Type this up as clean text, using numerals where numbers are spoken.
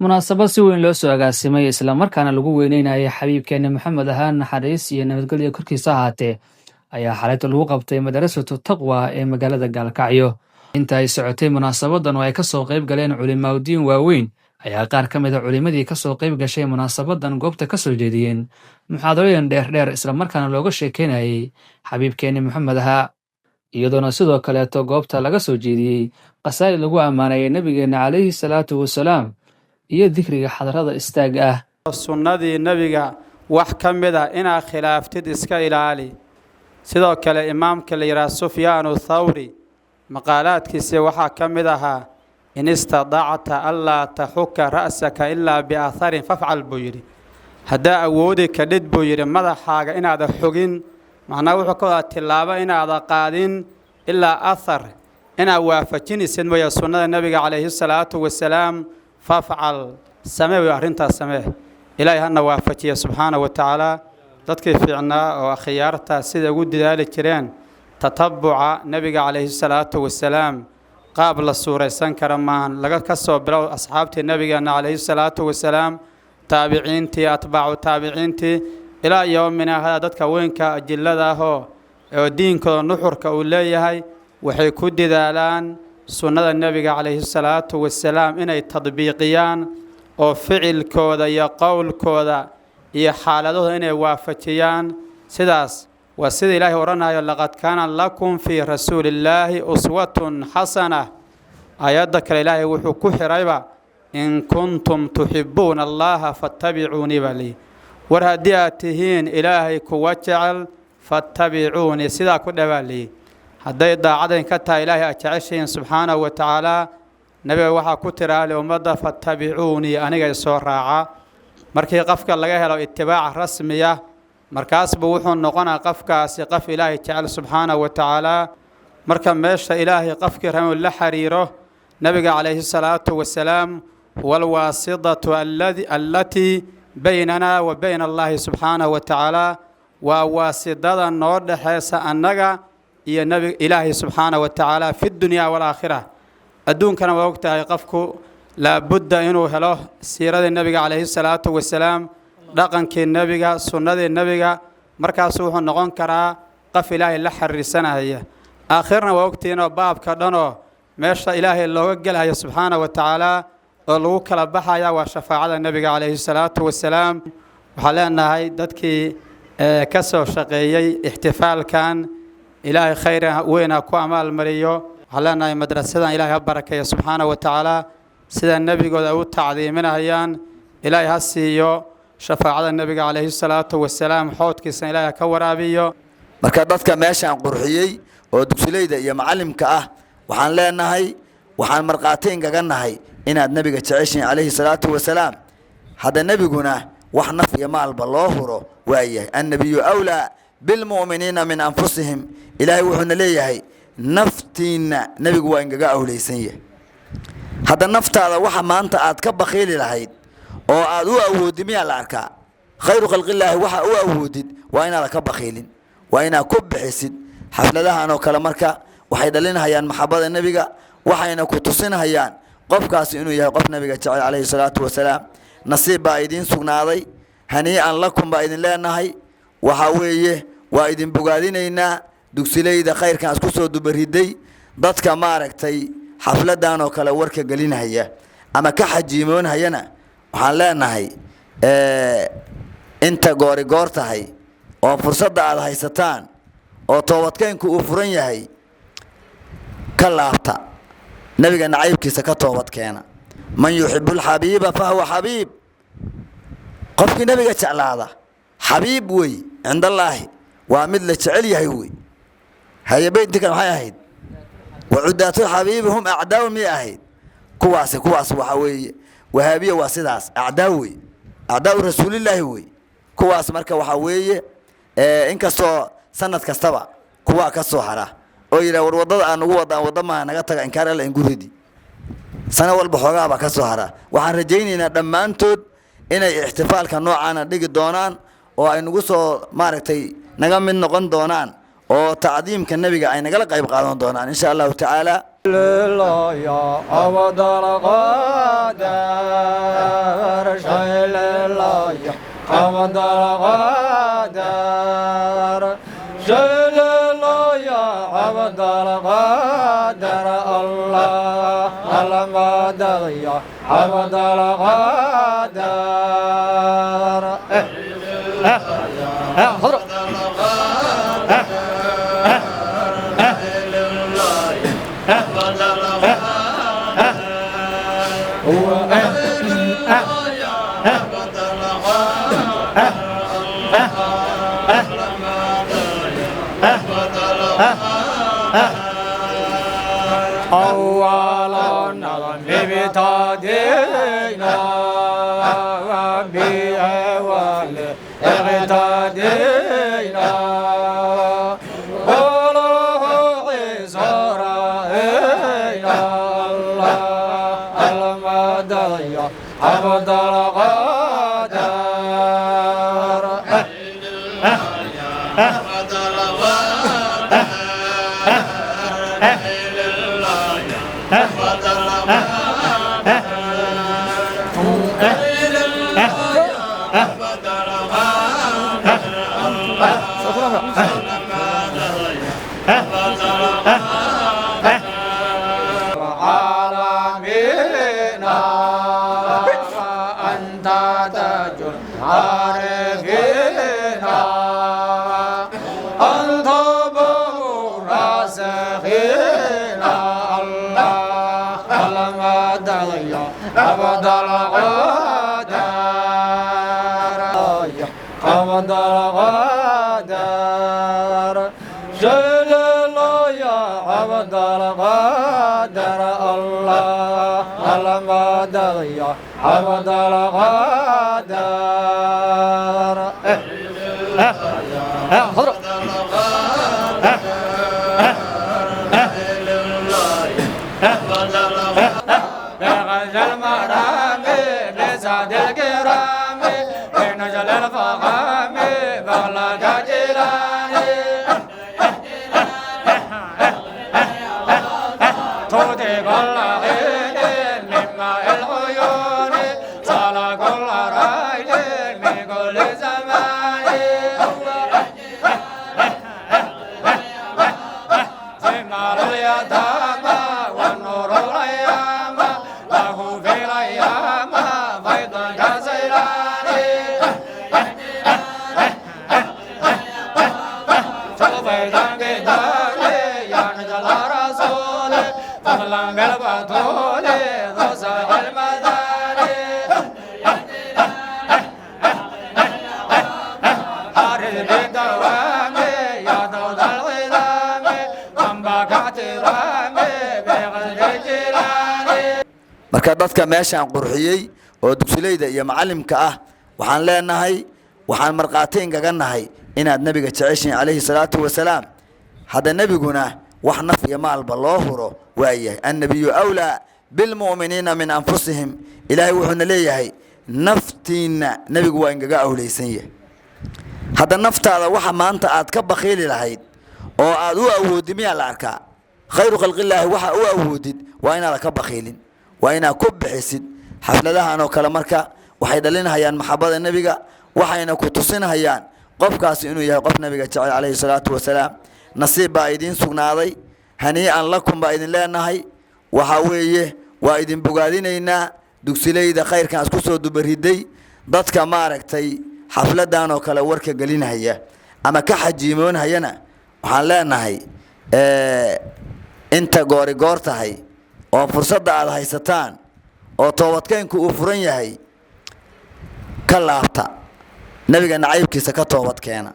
munaasabad si weyn loo soo agaasimay isla markaana lagu weyneynayo xabiibkeena maxamed ahaan naxariis iyo nabadgelyo korkiisa ahaatee ayaa xalayta lagu qabtay madrasatu taqwa ee magaalada Gaalkacyo. Inta ay socotay munaasabadan oo ay ka soo qayb galeen culimaawiin waaweyn ayaa qaar ka mid ah culimadii ka soo qayb gashay munaasabadan goobta ka soo jeediyeen muxaadarooyin dheer isla markaana looga sheekeynayay xabiibkeena maxamed ahaa, iyadoona sidoo kaleeto goobta laga soo jeediyey qasaa'id lagu ammaanayay nabigeena calayhi salaatu wasalaam iyo dikriga xadarada istaag ah. sunnadii nabiga wax ka mid ah inaad khilaaftid iska ilaali. sidoo kale imaamka la yiraahdo Sufyaanu Thawri maqaalaadkiisa waxaa ka mid ahaa in istadacta alla taxuka ra'saka illa bi atharin faf'al buu yiri, hadaa awoodi ka dhid buu yiri madaxaaga inaad xogin, macnaa wuxuu ka wadaa tilaabo inaad qaadin ilaa athar inaad waafajinaysid mooya sunnada nabiga calayhi salaatu wasalaam. فافعل سماه أرنتا سماه إلهي هنا وافجيه سبحانه وتعالى dadkii fiicnaa oo khiyaarta sida ugu dadaali jireen tatabuca nabiga calayhi salaatu wasalaam qaab la suuraysan kara maan laga ka soo bilow asxaabtii nabigeena calayhi salaatu wasalaam taabiciintii atbaacu taabiciintii ilaa yawmina hada dadka weynka ajillada ah oo diinkooda nuxurka uu leeyahay waxay ku dadaalaan sunnada nabiga calayhi salaatu wasalaam inay tadbiiqiyaan oo ficilkooda iyo qowlkooda iyo xaaladooda inay waafajiyaan. sidaas waa sida ilaahay oranayo laqad kaana lakum fi rasuulillaahi uswatun xasana. ayadda kale ilaahay wuxuu ku xirayba in kuntum tuxibbuuna allaha fattabicuuni bali, war haddii aad tihiin ilaahay kuwa jecel fattabicuuni sidaa ku dhawaali. hadday daacadayn ka tahay ilaahay aad jeceshiin subxaanahu wa tacaala nabiga waxaa ku tiraale ummadda fattabicuuni aniga isoo raaca. markii qofka laga helo itibaac rasmiya markaas buu wuxuu noqonaa qofkaasi qof ilaahay jecel subxaanahu wa tacaala. marka meesha ilaahay qofkii rabo la xiriiro nabiga calayhi salaatu wasalaam wal waasidatu allati baynana wa bayna allahi subxaanahu wa tacaala waa waasidada noo dhaxaysa annaga iyo nabi ilaahay subxaanahu wa tacaala fi dunya wal aakhirah. adduunkana waa ogtahay qofku لا بد إنه هلا سيرة النبي عليه الصلاة والسلام رقم كالنبي سنة النبي مركز سوح النقون كرا قف إله اللحر السنة هي آخرنا وقتنا باب كدنا ماشى إله الله وجلها سبحانه وتعالى الله كلا بحيا وشفاعة النبي عليه الصلاة والسلام. وحالنا هاي دتك كسر شقيي احتفال كان إله خير وين أكو أمال مريو. حالنا مدرسة إله بركة سبحانه وتعالى sida nabigooda u tacdiiminayaan ilaahay ha siiyo shafaacada nabiga calayhi salaatu wasalaam xoodkiisa ilaahay ka waraabiyo. marka dadka meeshan qurxiyay oo dugsilayda iyo macallimka ah waxaan leenahay waxaan marqaateen kaga nahay inaad nabiga jeceshiin calayhi salaatu wasalaam. hada nabiguna wax naf iyo maalba loo huro waayahay annabiyyu awlaa bilmu'miniina min anfusihim. ilaahay wuxuu leeyahay naftiina nabigu waa ingaga awlaysan yahay. هذا النفط هذا واحد ما أنت أتكبخيل الهيد أو أدو أودي ميا العركة خير خلق الله واحد أو أودي وين هذا كبخيل وين كب حسد حفلة لها أنا وكلامركا وحيد لنا هيان محبة النبي وحين كتصين هيان قف كاس إنه يقف النبي عليه الصلاة والسلام نصيب بعيدين سجناضي هنيئا لكم بعيدين لا نهي وحويه وعيدين بقادين إنا دكسلي إذا خير كان أسكسو دبريدي ضد كمارك تي xafladan oo kale warka galinaya ama ka xajiimoonayana waxaan leenahay inta goor tahay oo fursadda aad haysataan oo toobadkeenku uu furan yahay ka laabta nabiga naciibkiisa ka toobadkeena. man yuhibbul habiba fa huwa habib. qofkii nabiga jeclaada habib way inda allah waa mid la jecel yahay way. hayabeyntika waxay ahayd وعدات الحبيب هم أعداء مئة. كواس وحوي وهابية واسداس أعداوي أعداء رسول الله هوي كواس مركا وحوي إنك سو سنة كستبع كوا كسو حرا oo yidhaha war waddada aan ugu wadaan wadda maaha naga taga inkaar alla in guridi sano walba xoogaa baa ka soo hara waxaan rajaynaynaa dhammaantood inay ixtifaalka noocaana dhigi doonaan oo ay nagu soo maaragtay naga mid noqon doonaan oo tacdiimka nebiga ay nagala qayb qaadan doonaan insha allahu tacaala عبد القادر الله المدد يا عبد القادر أولا بابتدينا بأول اغتدينا قوله عزرائينا الله المدى عبد القادر عبد أنت تاج العارفين أنت باب الراسخين الله المدى عبد القادر عبد القادر جلال يا عبد القادر الله المدى يا عبد القادر بغزل مرامي بسعد الكرام بنجل الفخام بغلق جيلاني تودي كل حين من ماء العيون صلى كل رايد من كل زمان ثمار اليتامى والنور الايام له في الايام فيض كسيلاني شوفيدا بداري يا نجل رسول فضلا بالبطول ذو سبع المداني حارث بدوامي يا دود العظام منبك احترامي بغزل جيلاني marka dadka meeshaan qurxiyey oo dugsilayda iyo macalimka ah waxaan leenahay waxaan marqaateen kaga nahay inaad nabiga jeceshiin calayhi salaatu wasalaam hada nabiguna wax naf iyo maalba loo huro waayahay annabiyu awlaa bilmu'miniina min anfusihim ilaahay wuxuuna leeyahay naftiina nabigu waa ingaga awlaysan yahay hada naftaada waxa maanta aad ka bakhiili lahayd oo aad u awoodid miyaa la arkaa khayru khalqillaahi waxa u awoodid waa inaad ka bakhiilin waa inaad ku bixisid xafladahan oo kale marka waxay dhalinayaan maxabada nabiga waxayna ku tusinayaan qofkaasi inuu yahay qof nabiga jecel calayhi salaatu wasalaam nasiib baa idin sugnaaday hanii'an lakum baa idin leenahay waxa weeye waa idin bogaadinaynaa dugsilayda khayrkan isku soo dubariday dadka maaragtay xafladan oo kale warka gelinaya ama ka xajiimoonayana waxaan leenahay inta goori goor tahay oo fursadda aad haysataan oo toobadkeenku uu furan yahay ka laabta nabiga nacaybkiisa ka toobad keena